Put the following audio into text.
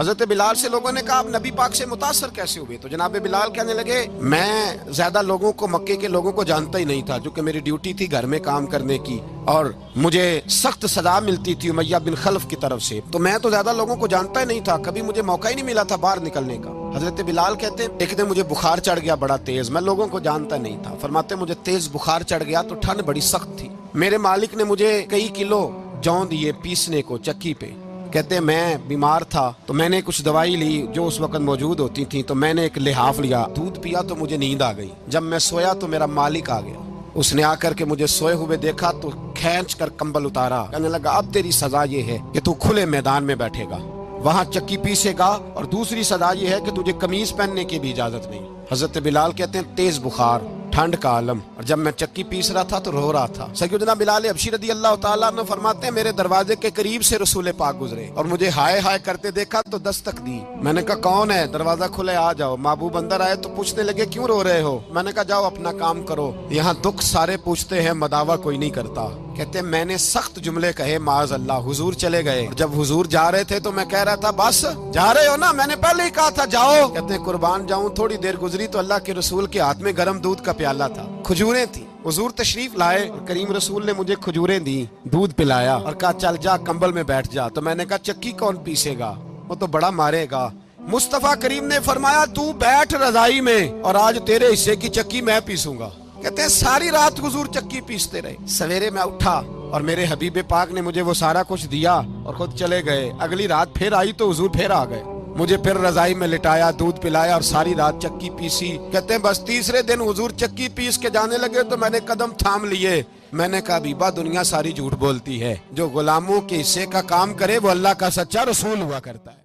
हजरत बिलाल से लोगों ने कहा आप नबी पाक से मुतासर कैसे हुए? तो जनाब बिलाल कहने लगे मैं ज्यादा लोगों को, मक्के के लोगों को जानता ही नहीं था, जो कि मेरी ड्यूटी थी घर में काम करने की और मुझे सख्त सजा मिलती थी उमैया बिन खल्फ की तरफ से, तो मैं तो ज्यादा लोगों को जानता ही नहीं था, कभी मुझे मौका ही नहीं मिला था बाहर निकलने का। हजरत बिलाल कहते हैं एक दिन मुझे बुखार चढ़ गया बड़ा तेज, मैं लोगों को जानता नहीं था। फरमाते मुझे तेज बुखार चढ़ गया तो ठंड बड़ी सख्त थी, मेरे मालिक ने मुझे कई किलो जौ दिए पीसने को चक्की पे। कहते हैं मैं बीमार था तो मैंने कुछ दवाई ली जो उस वक्त मौजूद होती थी, तो मैंने एक लिहाफ लिया, दूध पिया तो मुझे नींद आ गई। जब मैं सोया तो मेरा मालिक आ गया, उसने आकर के मुझे सोए हुए देखा तो खींच कर कंबल उतारा, कहने लगा अब तेरी सजा ये है कि तू खुले मैदान में बैठेगा, वहाँ चक्की पीसेगा, और दूसरी सजा ये है कि तुझे कमीज पहनने की भी इजाजत नहीं। हजरत बिलाल कहते हैं तेज बुखार, ठंड का आलम, और जब मैं चक्की पीस रहा था तो रो रहा था। सैयदना बिलाल हबशी रदी अल्लाह ताला अन्हु फरमाते हैं मेरे दरवाजे के करीब से रसूल पाक गुजरे और मुझे हाय हाय करते देखा तो दस्तक दी। मैंने कहा कौन है? दरवाजा खुले आ जाओ। महबूब अंदर आए तो पूछने लगे क्यों रो रहे हो? मैंने कहा जाओ अपना काम करो, यहाँ दुख सारे पूछते हैं मदावा कोई नहीं करता। कहते हैं मैंने सख्त जुमले कहे माज अल्लाह, हुजूर चले गए। जब हुजूर जा रहे थे तो मैं कह रहा था बस जा रहे हो ना, मैंने पहले ही कहा था जाओ। कहते हैं कुर्बान जाऊं, थोड़ी देर गुजरी तो अल्लाह के रसूल के हाथ में गर्म दूध का प्याला था, खजूरें थी। हुजूर तशरीफ लाए और करीम रसूल ने मुझे खजूरें दी, दूध पिलाया और कहा चल जा कंबल में बैठ जा। तो मैंने कहा चक्की कौन पीसेगा, वो तो बड़ा मारेगा। मुस्तफा करीम ने फरमाया तू बैठ रजाई में और आज तेरे हिस्से की चक्की मैं पीसूंगा। कहते हैं सारी रात हुजूर चक्की पीसते रहे। सवेरे मैं उठा और मेरे हबीब पाक ने मुझे वो सारा कुछ दिया और खुद चले गए। अगली रात फिर आई तो हुजूर फिर आ गए, मुझे फिर रजाई में लिटाया, दूध पिलाया और सारी रात चक्की पीसी। कहते हैं बस तीसरे दिन हुजूर चक्की पीस के जाने लगे तो मैंने कदम थाम लिए। मैंने कहा बीबा दुनिया सारी झूठ बोलती है, जो गुलामों के हिस्से का काम करे वो अल्लाह का सच्चा रसूल हुआ करता है।